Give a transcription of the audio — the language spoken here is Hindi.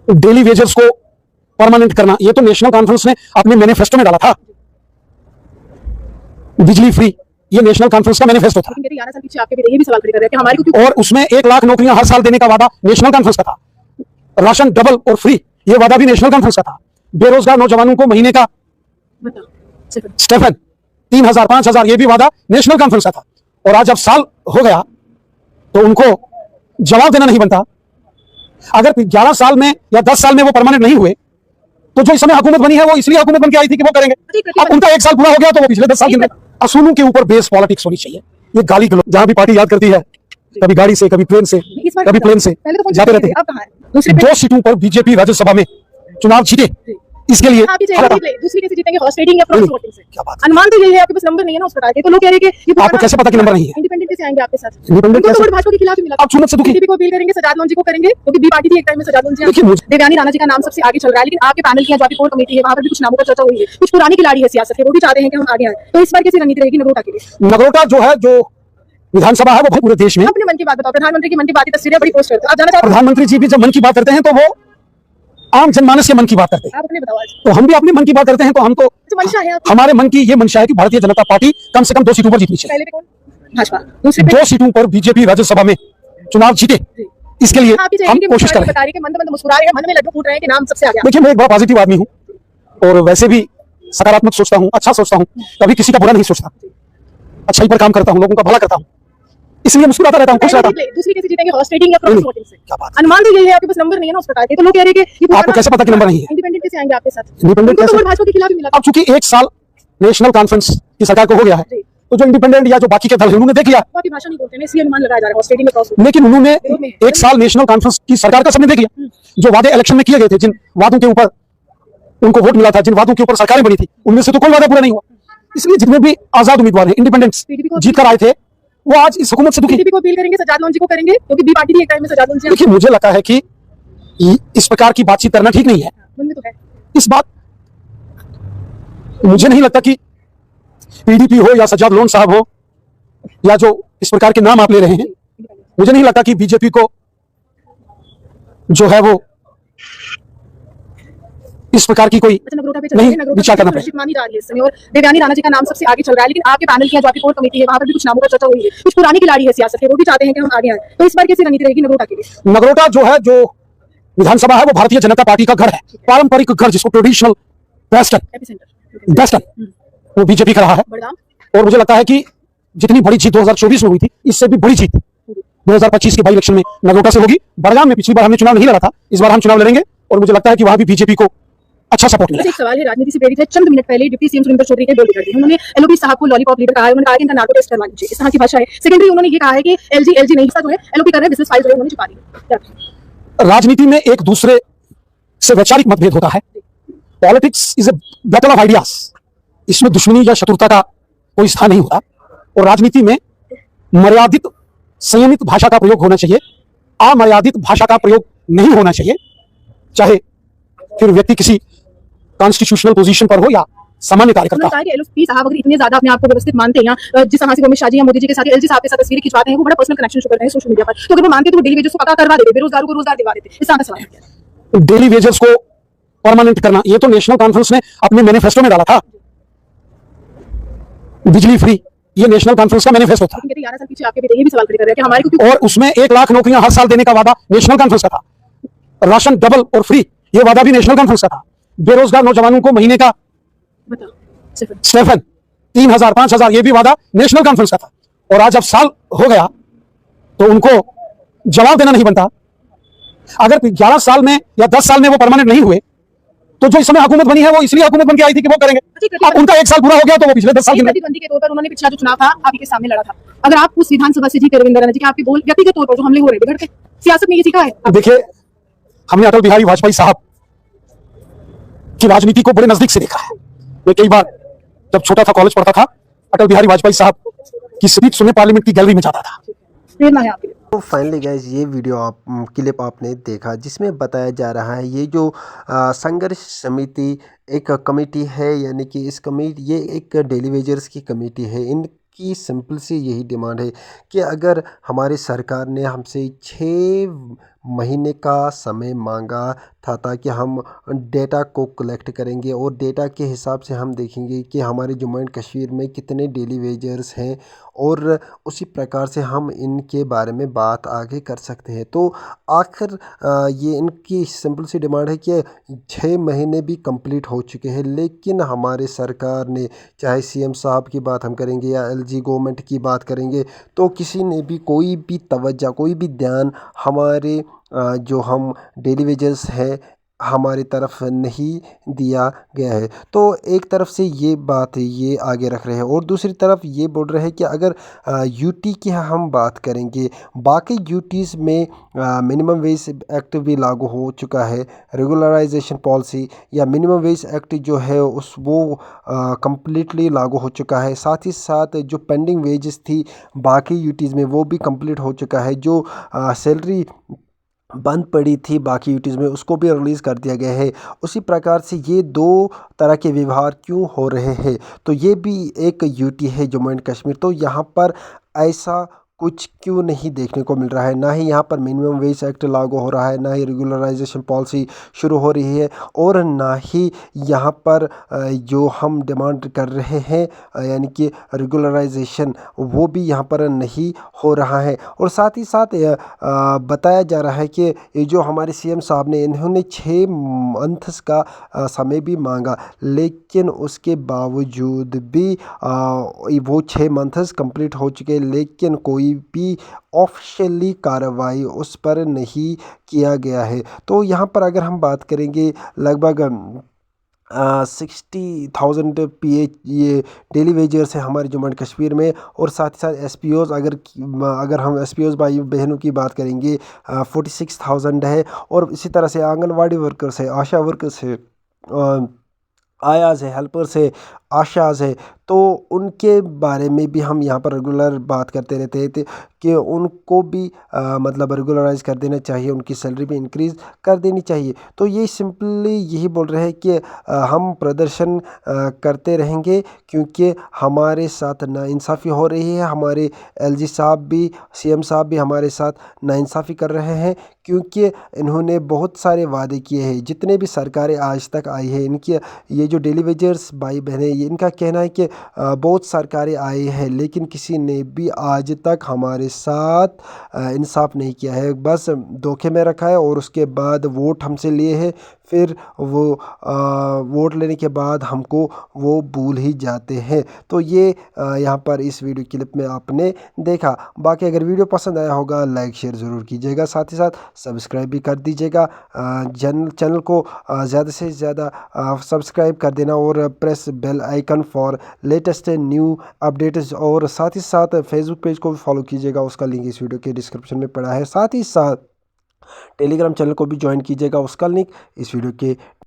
डेली वेजेस को परमानेंट करना, ये तो नेशनल कॉन्फ्रेंस ने अपने मैनिफेस्टो में डाला था। बिजली फ्री, ये नेशनल कॉन्फ्रेंस का मैनिफेस्टो था। 11 साल पीछे आपके भी ये भी सवाल खड़े कर रहे हैं कि हमारी को और उसमें 1 लाख नौकरियां हर साल देने का वादा नेशनल कॉन्फ्रेंस का था। राशन डबल और फ्री, ये वादा भी नेशनल कॉन्फ्रेंस का था। बेरोजगार नौजवानों को महीने का स्टेफन 3,000 5,000, ये भी वादा नेशनल कॉन्फ्रेंस का था। और आज जब साल हो गया तो उनको जवाब देना नहीं बनता। अगर 11 साल में या 10 साल में वो परमानेंट नहीं हुए तो जो इस समय हुकूमत बनी है वो इसलिए हुकूमत बन के आई थी कि वो करेंगे। अब उनका 1 साल पूरा हो गया तो वो पिछले 10 साल के असूलों के ऊपर बेस पॉलिटिक्स होनी चाहिए। ये गाली गलौज, जहां भी पार्टी याद करती है, कभी गाड़ी से, कभी ट्रेन से, कभी प्लेन से जाते रहते हैं। 2 सीटों पर बीजेपी राज्यसभा में चुनाव जीते, इसके लिए दूसरी कैसे जीतेंगे? हॉर्स ट्रेडिंग या क्रॉस वोटिंग से? अनुमान तो यही है, आपके पास नंबर नहीं है ना उस प्रकार के, तो लोग कह रहे हैं कि आपको कैसे पता कि नंबर नहीं है? इंडिपेंडेंट कैसे आएंगे आपके साथ? इंडिपेंडेंट तो वोट भाजपा के खिलाफ ही मिला। आप सुनत से दुखी बीजेपी को अपील करेंगे, सजाद लोन जी को करेंगे, क्योंकि बी पार्टी थी एक टाइम में सजाद लोन जी। देवयानी राणा जी का नाम सबसे आगे चल रहा है, लेकिन आपके पैनल की जो आपकी कोर कमेटी है वहां पर भी कुछ नामों पर चर्चा हुई है। कुछ पुरानी खिलाड़ी है सियासत के, वो भी चाहते हैं कि हम आगे आए, तो इस बार कैसी रणनीति रहेगी नगरोटा के लिए? नगरोटा जो है, जो विधानसभा है, वो पूरे देश में अपने मन की बात बताओ। प्रधानमंत्री की मन की बात की तस्वीरें बड़ी पोस्ट करते हो, आप जाना चाहते हो? प्रधानमंत्री जी भी जब मन की बात करते हैं तो वो आम जनमानस के मन की बात करते हैं। आप अपने बताओ आज। तो हम भी अपने मन की बात करते हैं। तो हम तो मंशा है आपकी? हमारे मन की ये मंशा है कि भारतीय जनता पार्टी कम से कम 2 सीटों पर जीतनी चाहिए। पहले पे कौन? भाजपा। दूसरे पे 2 सीटों पर बीजेपी राज्यसभा में चुनाव जीते, इसके लिए हम कोशिश करें। बता रही कि मंद मुस्कुरा रहे हैं, मन में लड्डू फूट रहे हैं कि नाम सबसे आगे। देखिए, मैं एक बड़ा पॉजिटिव आदमी हूँ और वैसे भी सकारात्मक सोचता हूँ, अच्छा सोचता हूँ, कभी किसी का बुरा नहीं सोचता, अच्छाई पर काम करता हूँ, लोगों का भला करता हूँ, इसलिए मुस्कुराता रहता हूँ, खुश रहता हूँ। दूसरी कैसे जीतेंगे? हॉर्स ट्रेडिंग या क्रॉस वोटिंग से? अनुमान तो यही है, आपके पास नंबर नहीं है ना उस प्रकार के, तो लोग कह रहे हैं कि आपको कैसे पता कि नंबर नहीं है? इंडिपेंडेंट कैसे आएंगे आपके साथ? इंडिपेंडेंट कैसे? भाजपा के खिलाफ ही मिला। अब चूंकि 1 साल नेशनल कॉन्फ्रेंस की सरकार को हो गया है, तो जो इंडिपेंडेंट या जो बाकी के दल हैं उन्होंने देख लिया। आपकी भाषा नहीं बोलते हैं, इसलिए अनुमान लगाया जा रहा है हॉर्स ट्रेडिंग या क्रॉस वोटिंग। लेकिन उन्होंने 1 साल नेशनल कॉन्फ्रेंस की सरकार का सबने देख लिया। जो वादे इलेक्शन में किए गए थे, जिन वादों के ऊपर उनको वोट मिला था, जिन वादों के ऊपर सरकारें बनी थी, उनमें से तो कोई वादा पूरा नहीं हुआ। इसलिए जितने भी आजाद उम्मीदवार हैं, इंडिपेंडेंट्स जीत कर आए थे, वो आज इस हुकूमत से दुखी। बीजेपी को अपील करेंगे, सजाद लोन जी को करेंगे, क्योंकि बी पार्टी थी एक टाइम में सजाद लोन जी। देखिए, मुझे लगता है कि इस प्रकार की बातचीत करना ठीक नहीं है। तो है इस बात मुझे नहीं लगता कि पीडीपी हो या सजाद लोन साहब हो या जो इस प्रकार के नाम आप ले रहे हैं, मुझे नहीं लगता कि बीजेपी को जो है वो इस प्रकार की कोई नहीं विचार करना पड़ेगा। मानी जा रही है इस समय, और देवयानी राणा जी का नाम सबसे आगे चल रहा है, लेकिन आपके पैनल की जो आपकी कोर कमेटी है वहां पर भी कुछ नामों पर चर्चा हुई है। कुछ पुरानी खिलाड़ी है सियासत के, वो भी चाहते हैं कि हम आगे आए, तो इस बार कैसी रणनीति रहेगी नगरोटा के लिए? नगरोटा जो है, जो विधानसभा है, वो भारतीय जनता पार्टी का घर है, पारंपरिक घर, जिसको ट्रेडिशनल वेस्टर्न वो बीजेपी का रहा है। और मुझे लगता है कि जितनी बड़ी जीत 2024 में हुई थी, इससे भी बड़ी जीत 2025 के बाई इलेक्शन में नगरोटा से होगी। बड़गाम में पिछली बार हमने चुनाव नहीं लड़ा था, इस बार हम चुनाव लड़ेंगे और मुझे लगता है कि वहां भी बीजेपी को अच्छा सपोर्ट मिलेगा। एक सवाल है, राजनीति से प्रेरित है। चंद मिनट पहले डिप्टी सीएम सुरेंद्र चौधरी के बोल कर दिए, उन्होंने एलओपी साहब को लॉलीपॉप लीडर कहा है, उन्होंने कहा कि इनका नार्को टेस्ट करवा लीजिए, इस तरह की भाषा है। सेकेंडरी उन्होंने ये कहा है कि एलजी नहीं जो है एलओपी कर रहे हैं, बिजनेस फाइल जो है उन्होंने छुपा दी। राजनीति में एक दूसरे से वैचारिक मतभेद होता है। Politics is a battle of ideas, इसमें दुश्मनी या शत्रुता का कोई स्थान नहीं होता। और राजनीति में मर्यादित संयमित भाषा का प्रयोग होना चाहिए, अमर्यादित भाषा का प्रयोग नहीं होना चाहिए, चाहे फिर व्यक्ति किसी कॉन्स्टिट्यूशनल पोजीशन पर हो या सामान्य कार्यकर्ता। एलओपी साहब अगर इतने ज्यादा अपने आप को व्यवस्थित मानते हैं, जिस तरह से अमित शाह जी या मोदी जी के साथ एलजी साहब के साथ तस्वीरें खिंचवाते हैं, वो बड़ा पर्सनल कनेक्शन शो करते हैं सोशल मीडिया पर, तो अगर वो मानते तो डेली वेजेस को पता करवा देते, बेरोजगारों को रोजगार दिलवा देते। इस तरह का सवाल है। डेली वेजेस को परमानेंट करना, ये तो नेशनल कॉन्फ्रेंस ने अपने मैनिफेस्टो में डाला था। बिजली फ्री, ये नेशनल कॉन्फ्रेंस का मैनिफेस्टो था। 11 साल पीछे आपके भी ये भी सवाल खड़े कर रहे हैं कि हमारे को, और उसमें 1 लाख नौकरियां हर साल देने का वादा नेशनल कॉन्फ्रेंस का था। राशन डबल और फ्री, ये वादा भी नेशनल कॉन्फ्रेंस का था। बेरोजगार नौजवानों को महीने का स्टेफन 3,000 5,000, ये भी वादा नेशनल कॉन्फ्रेंस का था। और आज जब साल हो गया तो उनको जवाब देना नहीं बनता। अगर 11 साल में या 10 साल में वो परमानेंट नहीं हुए तो जो इस समय हुकूमत बनी है वो इसलिए हुकूमत बन के आई थी कि वो करेंगे। अब उनका 1 साल पूरा हो गया तो वो पिछले 10 साल के प्रतिद्वंदी के तौर पर उन्होंने पिछला जो चुनाव था आपके सामने लड़ा था। अगर आप उस विधानसभा से जीते रविंद्र जी के, आपके बोल व्यक्तिगत तौर पर जो हमले हो रहे बिगड़ते, सियासत में ये सीखा है? देखिए, हमने अटल बिहारी वाजपेयी साहब की राजनीति को बड़े नजदीक से देखा है। मैं कई बार जब छोटा था, कॉलेज पढ़ता था, अटल बिहारी वाजपेयी साहब की स्पीच सुनने पार्लियामेंट की गैलरी में जाता था। तो फाइनली गाइस, ये वीडियो क्लिप आपने देखा जिसमें बताया जा रहा है ये जो संघर्ष समिति एक कमेटी है, यानी कि इस कमेटी ये एक डेली वेजर्स की कमेटी है। इनकी सिंपल सी यही डिमांड है कि अगर हमारी सरकार ने हमसे 6 महीने का समय मांगा था ताकि हम डेटा को कलेक्ट करेंगे और डेटा के हिसाब से हम देखेंगे कि हमारे जम्मू एंड कश्मीर में कितने डेली वेजर्स हैं और उसी प्रकार से हम इनके बारे में बात आगे कर सकते हैं। तो आखिर ये इनकी सिंपल सी डिमांड है कि 6 महीने भी कंप्लीट हो चुके हैं, लेकिन हमारे सरकार ने, चाहे सीएम साहब की बात हम करेंगे या एलजी गवर्नमेंट की बात करेंगे, तो किसी ने भी कोई भी तवज्जो, कोई भी ध्यान हमारे जो हम डेली वेजेस हैं हमारी तरफ नहीं दिया गया है। तो एक तरफ से ये बात ये आगे रख रहे हैं और दूसरी तरफ ये बोल रहे हैं कि अगर यूटी की हम बात करेंगे, बाकी यूटीज़ में मिनिमम वेज एक्ट भी लागू हो चुका है, रेगुलराइजेशन पॉलिसी या मिनिमम वेज एक्ट जो है उस वो कम्प्लीटली लागू हो चुका है। साथ ही साथ जो पेंडिंग वेजेस थी बाकी यूटीज़ में वो भी कंप्लीट हो चुका है। जो सैलरी बंद पड़ी थी बाकी यूटीज़ में उसको भी रिलीज़ कर दिया गया है। उसी प्रकार से ये दो तरह के व्यवहार क्यों हो रहे हैं, तो ये भी एक यूटी है जम्मू एंड कश्मीर। तो यहाँ पर ऐसा कुछ क्यों नहीं देखने को मिल रहा है, ना ही यहाँ पर मिनिमम वेज एक्ट लागू हो रहा है, ना ही रेगुलराइजेशन पॉलिसी शुरू हो रही है और ना ही यहाँ पर जो हम डिमांड कर रहे हैं यानी कि रेगुलराइजेशन वो भी यहाँ पर नहीं हो रहा है। और साथ ही साथ बताया जा रहा है कि ये जो हमारे सीएम साहब ने, इन्होंने 6 मंथ्स का समय भी मांगा, लेकिन उसके बावजूद भी वो 6 मंथ्स कंप्लीट हो चुके, लेकिन कोई भी ऑफिशियली कार्रवाई उस पर नहीं किया गया है। तो यहाँ पर अगर हम बात करेंगे लगभग 60,000 PH ये डेली वेजर्स है हमारे जम्मू एंड कश्मीर में। और साथ ही साथ एसपीओज़ अगर हम एसपीओज़ भाई बहनों की बात करेंगे 46,000 है। और इसी तरह से आंगनवाड़ी वर्कर्स है, आशा वर्कर्स है, आयाज़ है, हेल्पर्स है, आशाज़ है, तो उनके बारे में भी हम यहाँ पर रेगुलर बात करते रहते हैं कि उनको भी मतलब रेगुलराइज कर देना चाहिए, उनकी सैलरी भी इंक्रीज़ कर देनी चाहिए। तो ये सिंपली यही बोल रहे हैं कि हम प्रदर्शन करते रहेंगे क्योंकि हमारे साथ नाइंसाफ़ी हो रही है। हमारे एलजी साहब भी, सीएम साहब भी हमारे साथ नाइंसाफ़ी कर रहे हैं क्योंकि इन्होंने बहुत सारे वादे किए हैं। जितने भी सरकारें आज तक आई है, इनकी ये जो डेली वेजर्स भाई बहनें, इनका कहना है कि बहुत सरकारें आई हैं लेकिन किसी ने भी आज तक हमारे साथ इंसाफ नहीं किया है, बस धोखे में रखा है और उसके बाद वोट हमसे लिए हैं, फिर वो वोट लेने के बाद हमको वो भूल ही जाते हैं। तो ये यहाँ पर इस वीडियो क्लिप में आपने देखा। बाकी अगर वीडियो पसंद आया होगा लाइक शेयर ज़रूर कीजिएगा, साथ ही साथ सब्सक्राइब भी कर दीजिएगा। चैनल को ज़्यादा से ज़्यादा सब्सक्राइब कर देना और press bell icon for latest new updates. और साथ ही साथ फेसबुक पेज को भी फॉलो कीजिएगा, उसका लिंक इस वीडियो के डिस्क्रिप्शन में पड़ा है। साथ ही साथ टेलीग्राम चैनल को भी ज्वाइन कीजिएगा, उसका लिंक इस वीडियो के